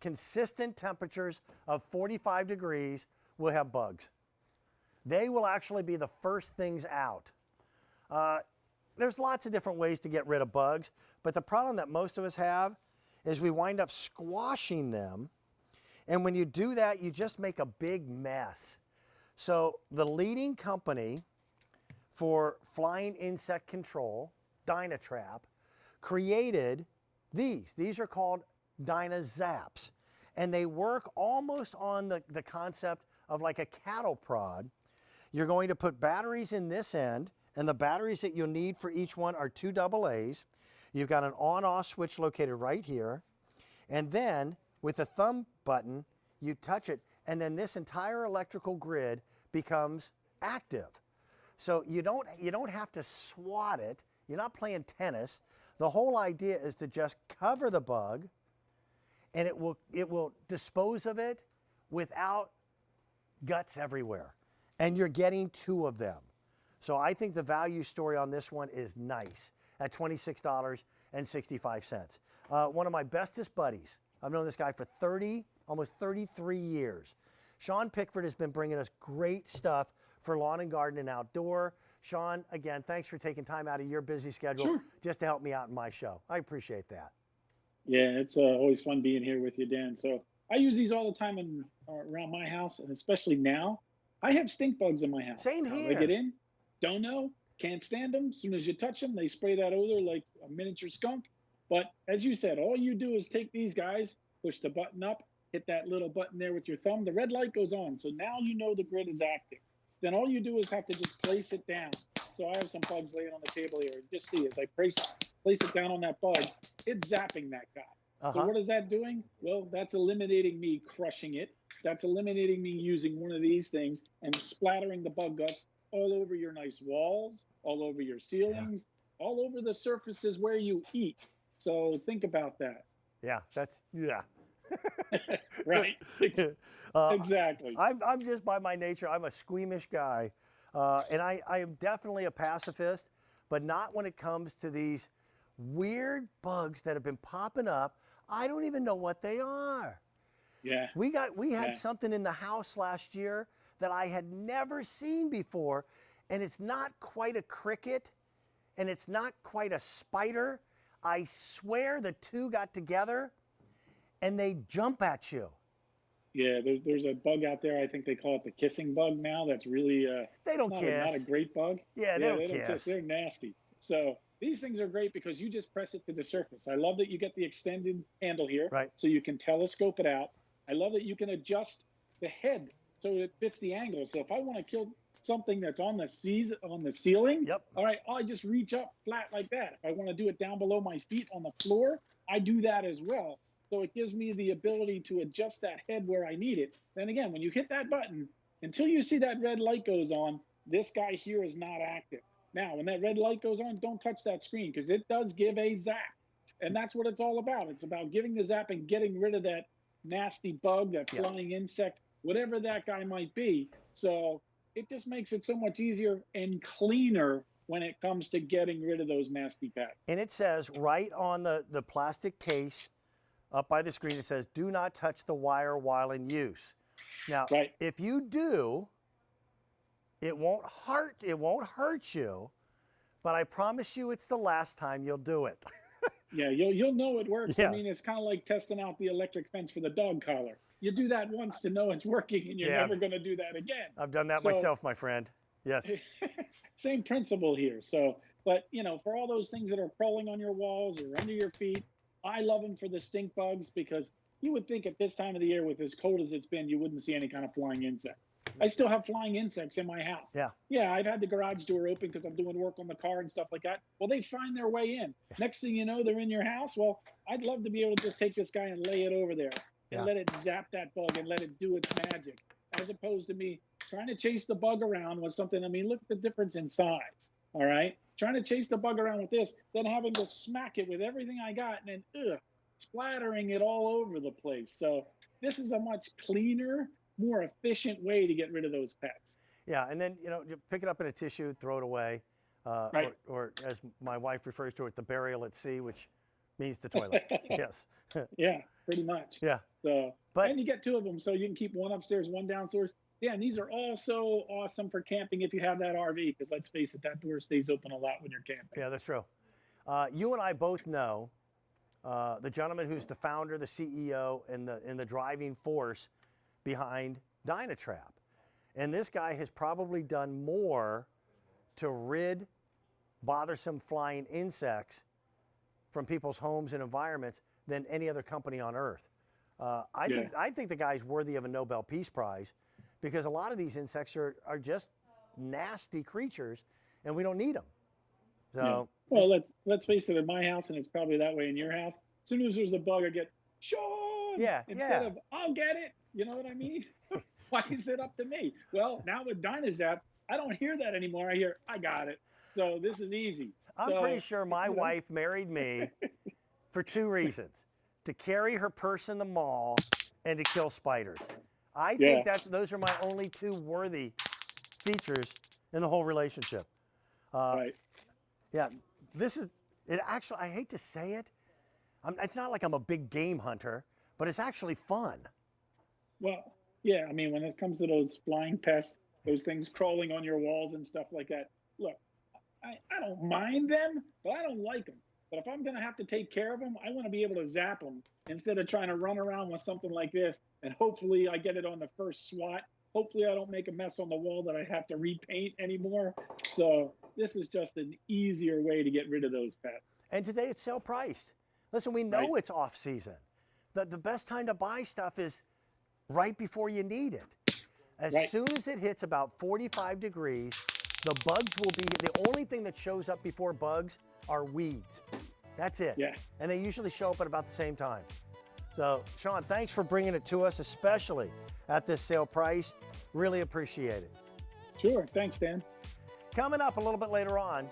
consistent temperatures of 45 degrees will have bugs. They will actually be the first things out. There's lots of different ways to get rid of bugs, but the problem that most of us have is we wind up squashing them. And when you do that, you just make a big mess. So the leading company for flying insect control, DynaTrap, created these. These are called DynaZaps. And they work almost on the concept of like a cattle prod. You're going to put batteries in this end, and the batteries that you'll need for each one are 2 AA's. You've got an on-off switch located right here. And then with the thumb button, you touch it, and then this entire electrical grid becomes active. So you don't have to swat it. You're not playing tennis. The whole idea is to just cover the bug, and it will dispose of it without guts everywhere. And you're getting 2 of them. So I think the value story on this one is nice at $26.65. One of my bestest buddies. I've known this guy for almost 33 years. Sean Pickford has been bringing us great stuff for lawn and garden and outdoor. Sean, again, thanks for taking time out of your busy schedule just to help me out in my show. I appreciate that. Yeah, it's always fun being here with you, Dan. So I use these all the time around my house, and especially now. I have stink bugs in my house. Same here. They get in, don't know, can't stand them. As soon as you touch them, they spray that odor like a miniature skunk. But as you said, all you do is take these guys, push the button up, hit that little button there with your thumb. The red light goes on. So now you know the grid is active. Then all you do is have to just place it down. So I have some bugs laying on the table here. Just see as I place it down on that bug, it's zapping that guy. So what is that doing? Well, that's eliminating me crushing it. That's eliminating me using one of these things and splattering the bug guts all over your nice walls, all over your ceilings, all over the surfaces where you eat. So think about that. Yeah, Right. Exactly. I'm just by my nature, I'm a squeamish guy. And I am definitely a pacifist, but not when it comes to these weird bugs that have been popping up. I don't even know what they are. Yeah. We had something in the house last year that I had never seen before, and it's not quite a cricket, and it's not quite a spider. I swear the two got together, and they jump at you. Yeah, there's a bug out there. I think they call it the kissing bug now. That's really they don't kiss. Not a great bug. Yeah, they don't kiss. They're nasty. So these things are great because you just press it to the surface. I love that you get the extended handle here, so you can telescope it out. I love that you can adjust the head so it fits the angle. So if I want to kill something that's on the ceiling, all right, I just reach up flat like that. If I want to do it down below my feet on the floor, I do that as well. So it gives me the ability to adjust that head where I need it. Then again, when you hit that button, until you see that red light goes on, this guy here is not active. Now, when that red light goes on, don't touch that screen because it does give a zap. And that's what it's all about. It's about giving the zap and getting rid of that nasty bug, that flying insect, whatever that guy might be. So it just makes it so much easier and cleaner when it comes to getting rid of those nasty pests. And it says right on the plastic case up by the screen, it says, do not touch the wire while in use. Now, if you do, it won't hurt you, but I promise you it's the last time you'll do it. Yeah, you'll know it works. I mean, it's kind of like testing out the electric fence for the dog collar. You do that once to know it's working, and you're never going to do that again. I've done that myself, my friend. Yes. Same principle here. So, but, you know, for all those things that are crawling on your walls or under your feet, I love them for the stink bugs because you would think at this time of the year, with as cold as it's been, you wouldn't see any kind of flying insect. I still have flying insects in my house. Yeah, I've had the garage door open because I'm doing work on the car and stuff like that. Well, they find their way in. Next thing you know, they're in your house. Well, I'd love to be able to just take this guy and lay it over there and let it zap that bug and let it do its magic, as opposed to me trying to chase the bug around with something. I mean, look at the difference in size, all right? Trying to chase the bug around with this, then having to smack it with everything I got and then splattering it all over the place. So this is a much cleaner, more efficient way to get rid of those pets. Yeah, and then, you know, you pick it up in a tissue, throw it away, or as my wife refers to it, the burial at sea, which means the toilet. Yes. Yeah. pretty much. Yeah. So, and you get 2 of them, so you can keep one upstairs, one downstairs. Yeah, and these are also awesome for camping if you have that RV, because let's face it, that door stays open a lot when you're camping. Yeah, that's true. You and I both know the gentleman who's the founder, the CEO, and the driving force behind DynaTrap. And this guy has probably done more to rid bothersome flying insects from people's homes and environments than any other company on earth. I think the guy's worthy of a Nobel Peace Prize, because a lot of these insects are just nasty creatures, and we don't need them. So, well, let's face it, in my house, and it's probably that way in your house, as soon as there's a bug, I get, Sean! Instead of, I'll get it. You know what I mean? Why is it up to me? Well, now with DynaZap, I don't hear that anymore. I hear, I got it. So this is easy. I'm pretty sure my wife married me for 2 reasons: to carry her purse in the mall and to kill spiders. I think those are my only 2 worthy features in the whole relationship. Right. Yeah, this is it. Actually, I hate to say it. It's not like I'm a big game hunter, but it's actually fun. Well, yeah. I mean, when it comes to those flying pests, those things crawling on your walls and stuff like that. Look, I don't mind them, but I don't like them. But if I'm going to have to take care of them, I want to be able to zap them instead of trying to run around with something like this. And hopefully I get it on the first swat. Hopefully I don't make a mess on the wall that I have to repaint anymore. So this is just an easier way to get rid of those pests. And today it's sale priced. Listen, we know it's off season. The best time to buy stuff is right before you need it. As soon as it hits about 45 degrees, the bugs will be, the only thing that shows up before bugs are weeds. That's it. Yeah. And they usually show up at about the same time. So, Sean, thanks for bringing it to us, especially at this sale price. Really appreciate it. Sure. Thanks, Dan. Coming up a little bit later on,